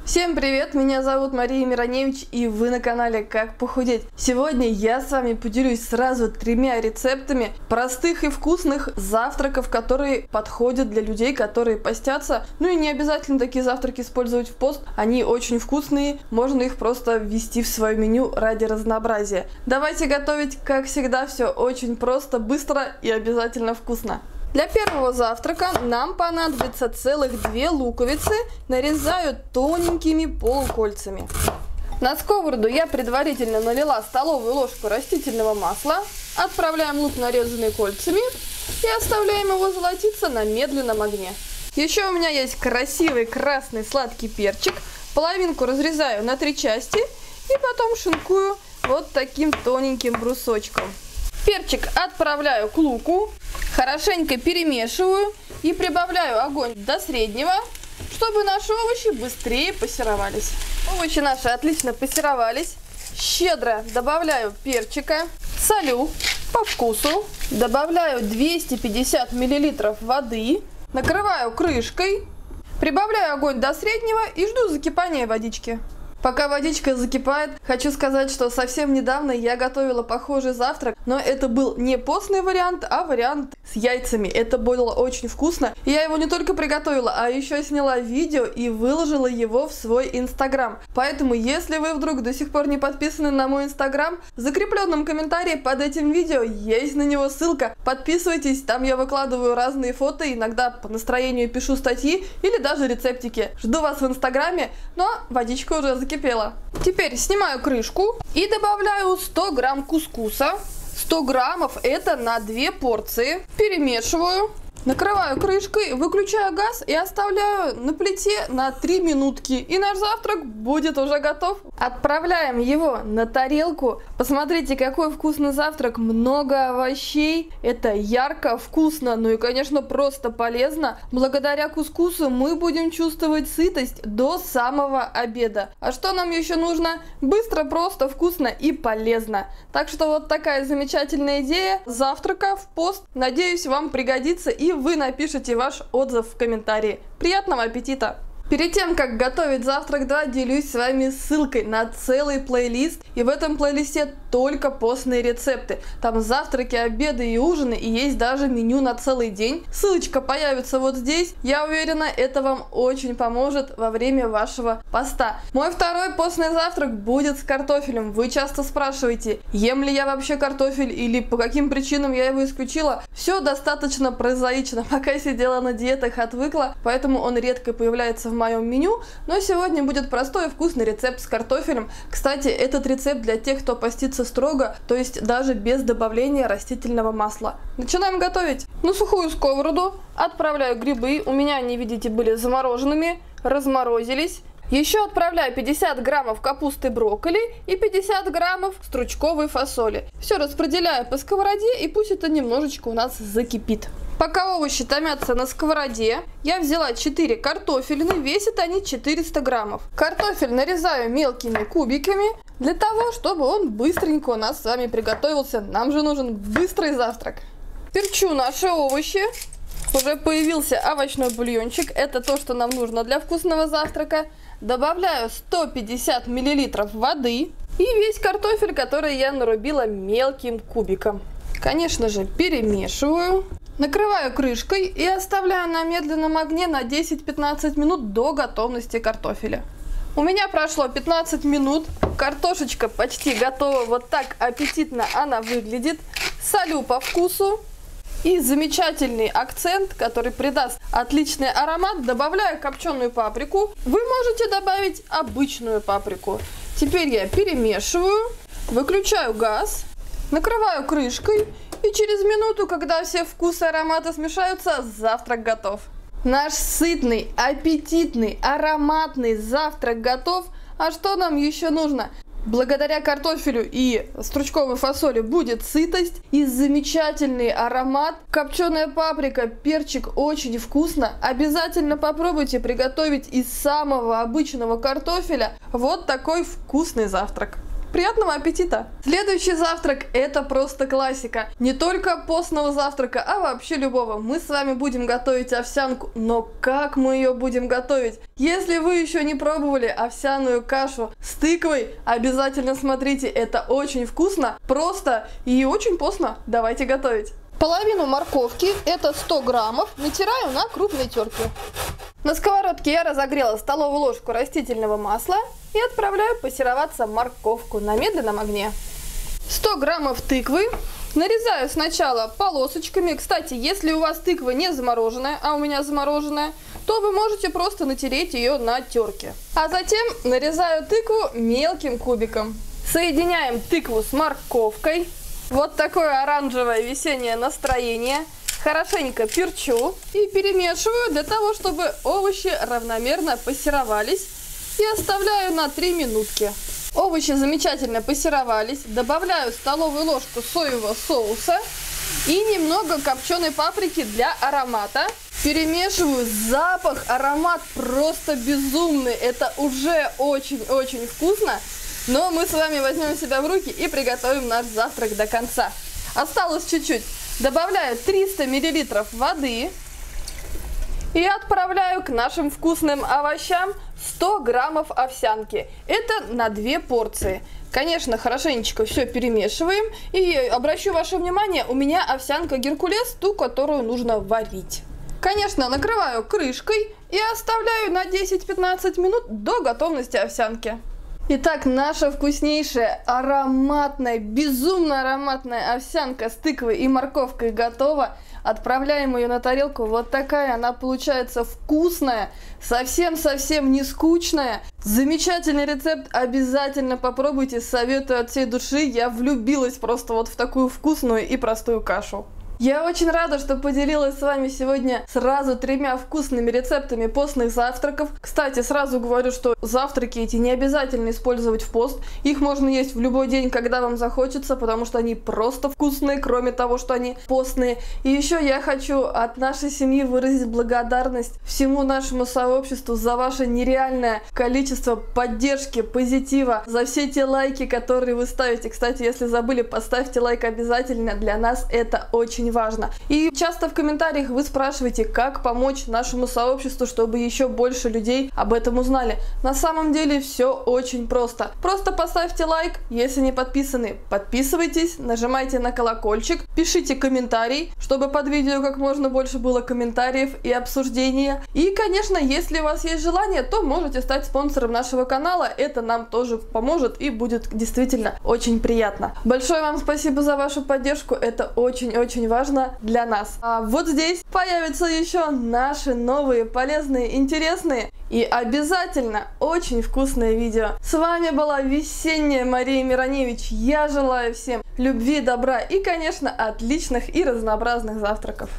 Всем привет, меня зовут Мария Мироневич, и вы на канале Как похудеть. Сегодня я с вами поделюсь сразу 3 рецептами простых и вкусных завтраков, которые подходят для людей, которые постятся. Ну и не обязательно такие завтраки использовать в пост, они очень вкусные, можно их просто ввести в свое меню ради разнообразия. Давайте готовить, как всегда, все очень просто, быстро и обязательно вкусно. Для первого завтрака нам понадобится целых 2 луковицы, нарезаю тоненькими полукольцами. На сковороду я предварительно налила столовую ложку растительного масла, отправляем лук, нарезанный кольцами, и оставляем его золотиться на медленном огне. Еще у меня есть красивый красный сладкий перчик, половинку разрезаю на 3 части и потом шинкую вот таким тоненьким брусочком. Перчик отправляю к луку, хорошенько перемешиваю и прибавляю огонь до среднего, чтобы наши овощи быстрее пассеровались. Овощи наши отлично пассеровались. Щедро добавляю перчика, солю по вкусу, добавляю 250 мл воды, накрываю крышкой, прибавляю огонь до среднего и жду закипания водички. Пока водичка закипает, хочу сказать, что совсем недавно я готовила похожий завтрак, но это был не постный вариант, а вариант с яйцами. Это было очень вкусно. И я его не только приготовила, а еще сняла видео и выложила его в свой инстаграм. Поэтому, если вы вдруг до сих пор не подписаны на мой инстаграм, в закрепленном комментарии под этим видео есть на него ссылка. Подписывайтесь, там я выкладываю разные фото, иногда по настроению пишу статьи или даже рецептики. Жду вас в инстаграме, но водичка уже закипела. Теперь снимаю крышку и добавляю 100 грамм кускуса. 100 граммов это на 2 порции. Перемешиваю. Накрываю крышкой, выключаю газ и оставляю на плите на 3 минутки. И наш завтрак будет уже готов. Отправляем его на тарелку. Посмотрите, какой вкусный завтрак. Много овощей. Это ярко, вкусно, ну и, конечно, просто полезно. Благодаря кускусу мы будем чувствовать сытость до самого обеда. А что нам еще нужно? Быстро, просто, вкусно и полезно. Так что вот такая замечательная идея завтрака в пост. Надеюсь, вам пригодится и вы напишите ваш отзыв в комментарии. Приятного аппетита! Перед тем, как готовить завтрак 2, делюсь с вами ссылкой на целый плейлист. И в этом плейлисте только постные рецепты. Там завтраки, обеды и ужины, и есть даже меню на целый день. Ссылочка появится вот здесь. Я уверена, это вам очень поможет во время вашего поста. Мой второй постный завтрак будет с картофелем. Вы часто спрашиваете, ем ли я вообще картофель или по каким причинам я его исключила. Все достаточно прозаично. Пока сидела на диетах, отвыкла, поэтому он редко появляется в моем меню, но сегодня будет простой и вкусный рецепт с картофелем. Кстати, этот рецепт для тех, кто постится строго, то есть даже без добавления растительного масла. Начинаем готовить. На сухую сковороду отправляю грибы, у меня они, видите, были замороженными, разморозились. Еще отправляю 50 граммов капусты брокколи и 50 граммов стручковой фасоли. Все распределяю по сковороде и пусть это немножечко у нас закипит. Пока овощи томятся на сковороде, я взяла 4 картофелины, весят они 400 граммов. Картофель нарезаю мелкими кубиками, для того, чтобы он быстренько у нас с вами приготовился. Нам же нужен быстрый завтрак. Перчу наши овощи. Уже появился овощной бульончик, это то, что нам нужно для вкусного завтрака. Добавляю 150 мл воды и весь картофель, который я нарубила мелким кубиком. Конечно же, перемешиваю. Накрываю крышкой и оставляю на медленном огне на 10-15 минут до готовности картофеля. У меня прошло 15 минут, картошечка почти готова, вот так аппетитно она выглядит. Солю по вкусу и замечательный акцент, который придаст отличный аромат, добавляю копченую паприку. Вы можете добавить обычную паприку. Теперь я перемешиваю, выключаю газ, накрываю крышкой. И через минуту, когда все вкусы и ароматы смешаются, завтрак готов. Наш сытный, аппетитный, ароматный завтрак готов. А что нам еще нужно? Благодаря картофелю и стручковой фасоли будет сытость и замечательный аромат. Копченая паприка, перчик очень вкусно. Обязательно попробуйте приготовить из самого обычного картофеля вот такой вкусный завтрак. Приятного аппетита! Следующий завтрак – это просто классика. Не только постного завтрака, а вообще любого. Мы с вами будем готовить овсянку, но как мы ее будем готовить? Если вы еще не пробовали овсяную кашу с тыквой, обязательно смотрите, это очень вкусно, просто и очень постно. Давайте готовить. Половину морковки, это 100 граммов, натираю на крупной терке. На сковородке я разогрела столовую ложку растительного масла и отправляю пассероваться морковку на медленном огне. 100 граммов тыквы нарезаю сначала полосочками. Кстати, если у вас тыква не замороженная, а у меня замороженная, то вы можете просто натереть ее на терке. А затем нарезаю тыкву мелким кубиком. Соединяем тыкву с морковкой. Вот такое оранжевое весеннее настроение. Хорошенько перчу и перемешиваю для того, чтобы овощи равномерно пассеровались. И оставляю на 3 минутки. Овощи замечательно пассеровались. Добавляю столовую ложку соевого соуса и немного копченой паприки для аромата. Перемешиваю. Запах, аромат просто безумный. Это уже очень-очень вкусно. Но мы с вами возьмем себя в руки и приготовим наш завтрак до конца. Осталось чуть-чуть. Добавляю 300 мл воды и отправляю к нашим вкусным овощам 100 граммов овсянки. Это на 2 порции. Конечно, хорошенечко все перемешиваем. И обращу ваше внимание, у меня овсянка Геркулес, ту, которую нужно варить. Конечно, накрываю крышкой и оставляю на 10-15 минут до готовности овсянки. Итак, наша вкуснейшая, ароматная, безумно ароматная овсянка с тыквой и морковкой готова. Отправляем ее на тарелку. Вот такая она получается вкусная, совсем-совсем не скучная. Замечательный рецепт, обязательно попробуйте, советую от всей души. Я влюбилась просто вот в такую вкусную и простую кашу. Я очень рада, что поделилась с вами сегодня сразу 3 вкусными рецептами постных завтраков. Кстати, сразу говорю, что завтраки эти не обязательно использовать в пост. Их можно есть в любой день, когда вам захочется, потому что они просто вкусные, кроме того, что они постные. И еще я хочу от нашей семьи выразить благодарность всему нашему сообществу за ваше нереальное количество поддержки, позитива, за все те лайки, которые вы ставите. Кстати, если забыли, поставьте лайк обязательно, для нас это очень важно. И часто в комментариях вы спрашиваете, как помочь нашему сообществу, чтобы еще больше людей об этом узнали. На самом деле все очень просто. Просто поставьте лайк, если не подписаны, подписывайтесь, нажимайте на колокольчик, пишите комментарий, чтобы под видео как можно больше было комментариев и обсуждения. И, конечно, если у вас есть желание, то можете стать спонсором нашего канала, это нам тоже поможет и будет действительно очень приятно. Большое вам спасибо за вашу поддержку, это очень-очень важно для нас. А вот здесь появятся еще наши новые, полезные, интересные и обязательно очень вкусные видео. С вами была весенняя Мария Мироневич. Я желаю всем любви, добра и, конечно, отличных и разнообразных завтраков.